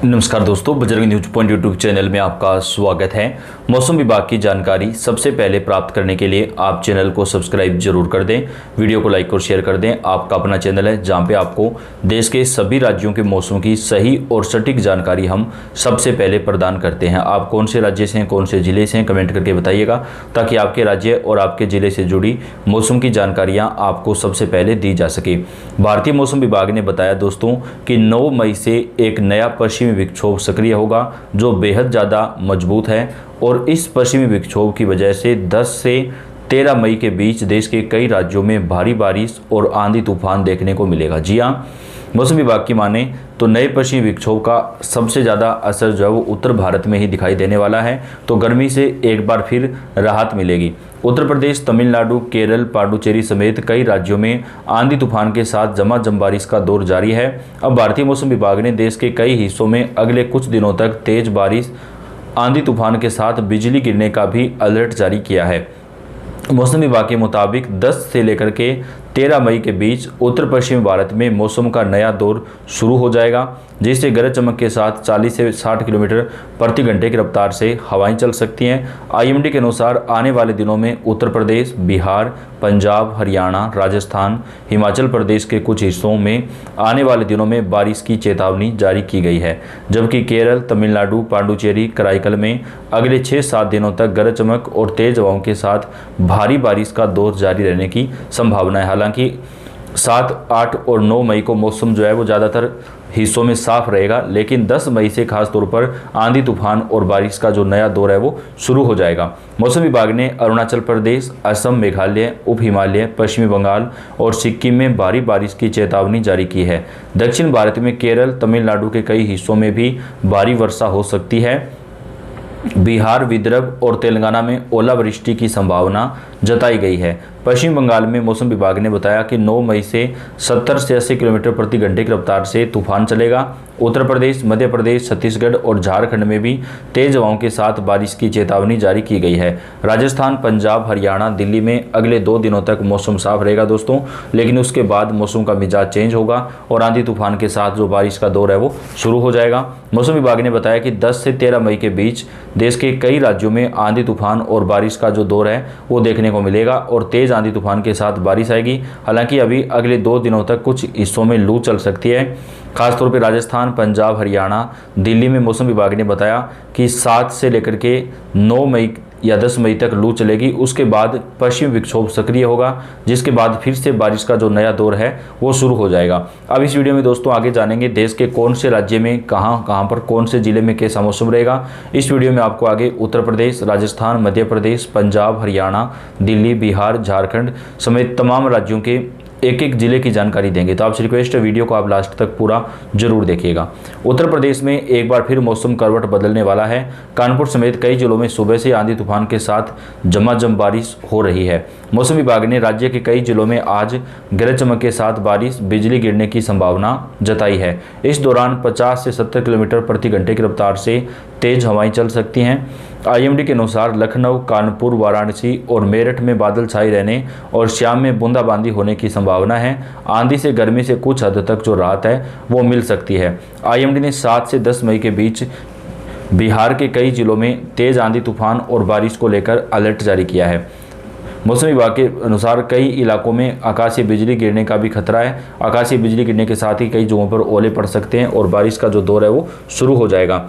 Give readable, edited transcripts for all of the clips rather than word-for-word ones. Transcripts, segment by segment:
नमस्कार दोस्तों, Bajrang news point YouTube channel में आपका स्वागत है। मौसम विभाग की जानकारी सबसे पहले प्राप्त करने के लिए आप चैनल को सब्सक्राइब जरूर कर दें, वीडियो को लाइक और शेयर कर दें। आपका अपना चैनल है जहां पे आपको देश के सभी राज्यों के मौसम की सही और सटीक जानकारी हम सबसे पहले प्रदान करते हैं। आप कौन से राज्य से हैं, कौन से जिले से हैं, कमेंट करके बताइएगा ताकि आपके राज्य और आपके जिले से जुड़ी मौसम की जानकारियाँ आपको सबसे पहले दी जा सके। भारतीय मौसम विभाग ने बताया दोस्तों कि 9 मई से एक नया पश्चिमी विक्षोभ सक्रिय होगा जो बेहद ज़्यादा मजबूत है और इस पश्चिमी विक्षोभ की वजह से 10 से 13 मई के बीच देश के कई राज्यों में भारी बारिश और आंधी तूफान देखने को मिलेगा। जी हाँ, मौसम विभाग की माने तो नए पश्चिमी विक्षोभ का सबसे ज़्यादा असर जो है वो उत्तर भारत में ही दिखाई देने वाला है, तो गर्मी से एक बार फिर राहत मिलेगी। उत्तर प्रदेश, तमिलनाडु, केरल, पांडुचेरी समेत कई राज्यों में आंधी तूफान के साथ झमाझम बारिश का दौर जारी है। अब भारतीय मौसम विभाग ने देश के कई हिस्सों में अगले कुछ दिनों तक तेज बारिश, आंधी तूफान के साथ बिजली गिरने का भी अलर्ट जारी किया है। मौसम विभाग के मुताबिक 10 से लेकर के 13 मई के बीच उत्तर पश्चिमी भारत में मौसम का नया दौर शुरू हो जाएगा, जिससे गरज चमक के साथ 40 से 60 किलोमीटर प्रति घंटे की रफ्तार से हवाएं चल सकती हैं। आईएमडी के अनुसार आने वाले दिनों में उत्तर प्रदेश, बिहार, पंजाब, हरियाणा, राजस्थान, हिमाचल प्रदेश के कुछ हिस्सों में आने वाले दिनों में बारिश की चेतावनी जारी की गई है, जबकि केरल, तमिलनाडु, पांडुचेरी, कराईकल में अगले 6-7 दिनों तक गरज चमक और तेज हवाओं के साथ भारी बारिश का दौर जारी रहने की संभावना है। हालांकि 7, 8 और 9 मई को मौसम जो है वो ज़्यादातर हिस्सों में साफ रहेगा, लेकिन 10 मई से खास तौर पर आंधी तूफान और बारिश का जो नया दौर है वो शुरू हो जाएगा। मौसम विभाग ने अरुणाचल प्रदेश, असम, मेघालय, उप हिमालय, पश्चिमी बंगाल और सिक्किम में भारी बारिश की चेतावनी जारी की है। दक्षिण भारत में केरल, तमिलनाडु के कई हिस्सों में भी भारी वर्षा हो सकती है। बिहार, विदर्भ और तेलंगाना में ओलावृष्टि की संभावना जताई गई है। पश्चिम बंगाल में मौसम विभाग ने बताया कि 9 मई से 70 से 80 किलोमीटर प्रति घंटे की रफ्तार से तूफान चलेगा। उत्तर प्रदेश, मध्य प्रदेश, छत्तीसगढ़ और झारखंड में भी तेज हवाओं के साथ बारिश की चेतावनी जारी की गई है। राजस्थान, पंजाब, हरियाणा, दिल्ली में अगले 2 दिनों तक मौसम साफ रहेगा दोस्तों, लेकिन उसके बाद मौसम का मिजाज चेंज होगा और आंधी तूफान के साथ जो बारिश का दौर है वो शुरू हो जाएगा। मौसम विभाग ने बताया कि 10 से 13 मई के बीच देश के कई राज्यों में आंधी तूफान और बारिश का जो दौर है वो देखने को मिलेगा और तेज आंधी तूफान के साथ बारिश आएगी। हालांकि अभी अगले 2 दिनों तक कुछ हिस्सों में लू चल सकती है, खासतौर पर राजस्थान, पंजाब, हरियाणा, दिल्ली में मौसम विभाग ने बताया कि 7 से लेकर के 9 मई या 10 मई तक लू चलेगी। उसके बाद पश्चिमी विक्षोभ सक्रिय होगा, जिसके बाद फिर से बारिश का जो नया दौर है वो शुरू हो जाएगा। अब इस वीडियो में दोस्तों आगे जानेंगे देश के कौन से राज्य में कहां पर कौन से जिले में कैसा मौसम रहेगा। इस वीडियो में आपको आगे उत्तर प्रदेश, राजस्थान, मध्य प्रदेश, पंजाब, हरियाणा, दिल्ली, बिहार, झारखंड समेत तमाम राज्यों के एक एक जिले की जानकारी देंगे, तो आपसे रिक्वेस्ट है वीडियो को आप लास्ट तक पूरा जरूर देखिएगा। उत्तर प्रदेश में एक बार फिर मौसम करवट बदलने वाला है। कानपुर समेत कई जिलों में सुबह से आंधी तूफान के साथ झमाझम बारिश हो रही है। मौसम विभाग ने राज्य के कई जिलों में आज गरज चमक के साथ बारिश, बिजली गिरने की संभावना जताई है। इस दौरान 50 से 70 किलोमीटर प्रति घंटे की रफ्तार से तेज हवाएं चल सकती हैं। आईएमडी के अनुसार लखनऊ, कानपुर, वाराणसी और मेरठ में बादल छाए रहने और शाम में बूंदाबांदी होने की संभावना है। आंधी से गर्मी से कुछ हद तक जो राहत है वो मिल सकती है। आईएमडी ने 7 से 10 मई के बीच बिहार के कई जिलों में तेज आंधी तूफान और बारिश को लेकर अलर्ट जारी किया है। मौसम विभाग के अनुसार कई इलाकों में आकाशीय बिजली गिरने का भी खतरा है। आकाशीय बिजली गिरने के साथ ही कई जगहों पर ओले पड़ सकते हैं और बारिश का जो दौर है वो शुरू हो जाएगा।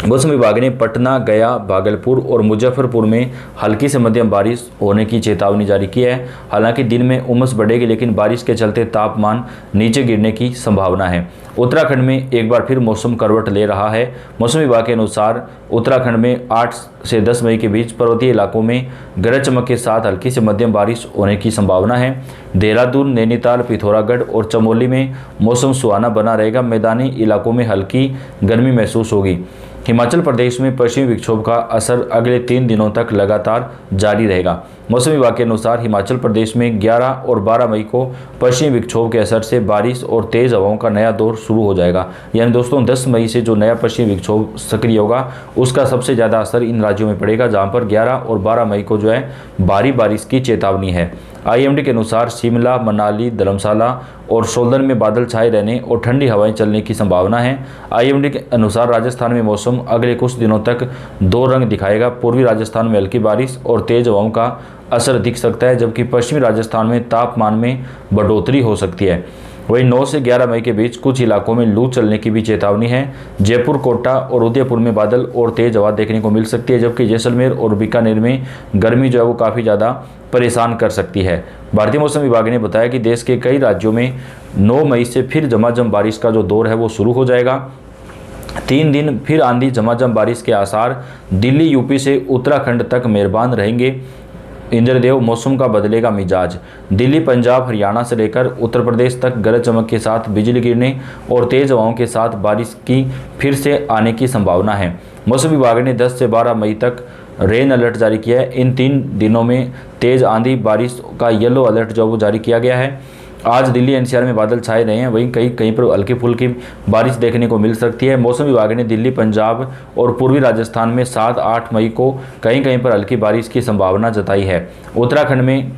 मौसम विभाग ने पटना, गया, भागलपुर और मुजफ्फरपुर में हल्की से मध्यम बारिश होने की चेतावनी जारी की है। हालांकि दिन में उमस बढ़ेगी, लेकिन बारिश के चलते तापमान नीचे गिरने की संभावना है। उत्तराखंड में एक बार फिर मौसम करवट ले रहा है। मौसम विभाग के अनुसार उत्तराखंड में 8 से 10 मई के बीच पर्वतीय इलाकों में गरज चमक के साथ हल्की से मध्यम बारिश होने की संभावना है। देहरादून, नैनीताल, पिथौरागढ़ और चमोली में मौसम सुहाना बना रहेगा। मैदानी इलाकों में हल्की गर्मी महसूस होगी। हिमाचल प्रदेश में पश्चिमी विक्षोभ का असर अगले 3 दिनों तक लगातार जारी रहेगा। मौसम विभाग के अनुसार हिमाचल प्रदेश में 11 और 12 मई को पश्चिमी विक्षोभ के असर से बारिश और तेज हवाओं का नया दौर शुरू हो जाएगा। यानी दोस्तों 10 मई से जो नया पश्चिमी विक्षोभ सक्रिय होगा उसका सबसे ज़्यादा असर इन राज्यों में पड़ेगा, जहां पर 11 और 12 मई को जो है भारी बारिश की चेतावनी है। आईएमडी के अनुसार शिमला, मनाली, धर्मशाला और सोलन में बादल छाए रहने और ठंडी हवाएं चलने की संभावना है। आईएमडी के अनुसार राजस्थान में मौसम अगले कुछ दिनों तक दो रंग दिखाएगा। पूर्वी राजस्थान में हल्की बारिश और तेज हवाओं का असर दिख सकता है, जबकि पश्चिमी राजस्थान में तापमान में बढ़ोतरी हो सकती है। वहीं 9 से 11 मई के बीच कुछ इलाकों में लू चलने की भी चेतावनी है। जयपुर, कोटा और उदयपुर में बादल और तेज हवा देखने को मिल सकती है, जबकि जैसलमेर और बीकानेर में गर्मी जो है वो काफ़ी ज़्यादा परेशान कर सकती है। भारतीय मौसम विभाग ने बताया कि देश के कई राज्यों में 9 मई से फिर झमाझम बारिश का जो दौर है वो शुरू हो जाएगा। 3 दिन फिर आंधी झमाझम बारिश के आसार। दिल्ली, यूपी से उत्तराखंड तक मेहरबान रहेंगे। इंद्रदेव, मौसम का बदलेगा मिजाज। दिल्ली, पंजाब, हरियाणा से लेकर उत्तर प्रदेश तक गरज चमक के साथ बिजली गिरने और तेज हवाओं के साथ बारिश की फिर से आने की संभावना है। मौसम विभाग ने 10 से 12 मई तक रेन अलर्ट जारी किया है। इन 3 दिनों में तेज आंधी बारिश का येलो अलर्ट जो वो जारी किया गया है। आज दिल्ली एनसीआर में बादल छाए रहे हैं, वहीं कहीं पर हल्की फुल्की बारिश देखने को मिल सकती है। मौसम विभाग ने दिल्ली, पंजाब और पूर्वी राजस्थान में 7-8 मई को कहीं कहीं पर हल्की बारिश की संभावना जताई है। उत्तराखंड में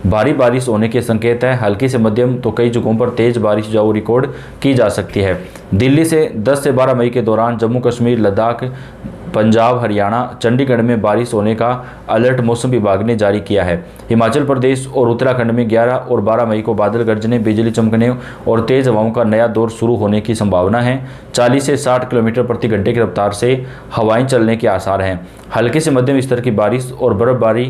भारी बारिश होने के संकेत है। हल्की से मध्यम तो कई जगहों पर तेज बारिश जो रिकॉर्ड की जा सकती है। दिल्ली से 10 से 12 मई के दौरान जम्मू कश्मीर, लद्दाख, पंजाब, हरियाणा, चंडीगढ़ में बारिश होने का अलर्ट मौसम विभाग ने जारी किया है। हिमाचल प्रदेश और उत्तराखंड में 11 और 12 मई को बादल गरजने, बिजली चमकने और तेज हवाओं का नया दौर शुरू होने की संभावना है। 40 से 60 किलोमीटर प्रति घंटे की रफ्तार से हवाएं चलने के आसार हैं। हल्की से मध्यम स्तर की बारिश और बर्फबारी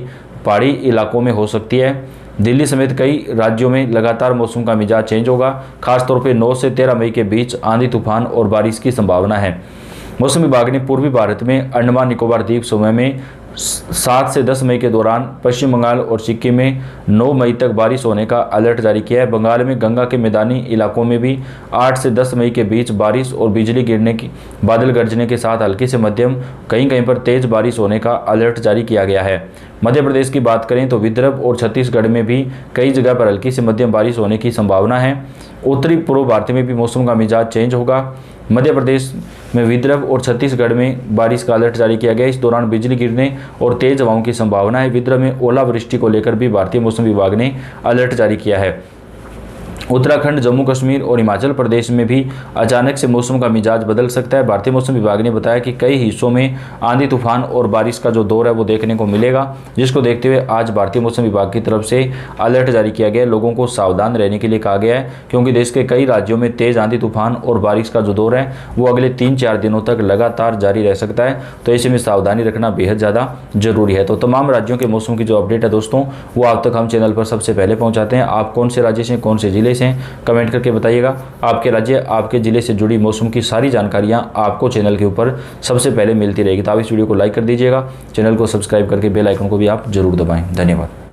पहाड़ी इलाकों में हो सकती है। दिल्ली समेत कई राज्यों में लगातार मौसम का मिजाज चेंज होगा। खासतौर पर 9 से 13 मई के बीच आंधी, तूफान और बारिश की संभावना है। मौसम विभाग ने पूर्वी भारत में अंडमान निकोबार द्वीप समूह में 7 से 10 मई के दौरान पश्चिम बंगाल और सिक्किम में 9 मई तक बारिश होने का अलर्ट जारी किया है। बंगाल में गंगा के मैदानी इलाकों में भी 8 से 10 मई के बीच बारिश और बिजली गिरने की, बादल गरजने के साथ हल्की से मध्यम, कहीं कहीं पर तेज बारिश होने का अलर्ट जारी किया गया है। मध्य प्रदेश की बात करें तो विदर्भ और छत्तीसगढ़ में भी कई जगह पर हल्की से मध्यम बारिश होने की संभावना है। उत्तरी पूर्व भारत में भी मौसम का मिजाज चेंज होगा। मध्य प्रदेश में विदर्भ और छत्तीसगढ़ में बारिश का अलर्ट जारी किया गया है। इस दौरान बिजली गिरने और तेज हवाओं की संभावना है। विदर्भ में ओलावृष्टि को लेकर भी भारतीय मौसम विभाग ने अलर्ट जारी किया है। उत्तराखंड, जम्मू कश्मीर और हिमाचल प्रदेश में भी अचानक से मौसम का मिजाज बदल सकता है। भारतीय मौसम विभाग ने बताया कि कई हिस्सों में आंधी, तूफान और बारिश का जो दौर है वो देखने को मिलेगा, जिसको देखते हुए आज भारतीय मौसम विभाग की तरफ से अलर्ट जारी किया गया है। लोगों को सावधान रहने के लिए कहा गया है, क्योंकि देश के कई राज्यों में तेज आंधी, तूफान और बारिश का जो दौर है वो अगले 3-4 दिनों तक लगातार जारी रह सकता है। तो ऐसे में सावधानी रखना बेहद ज़्यादा जरूरी है। तो तमाम राज्यों के मौसम की जो अपडेट है दोस्तों, वो आप तक हम चैनल पर सबसे पहले पहुँचाते हैं। आप कौन से राज्य से, कौन से जिले से, कमेंट करके बताइएगा। आपके राज्य, आपके जिले से जुड़ी मौसम की सारी जानकारियां आपको चैनल के ऊपर सबसे पहले मिलती रहेगी। तो आप इस वीडियो को लाइक कर दीजिएगा, चैनल को सब्सक्राइब करके बेल आइकन को भी आप जरूर दबाएं। धन्यवाद।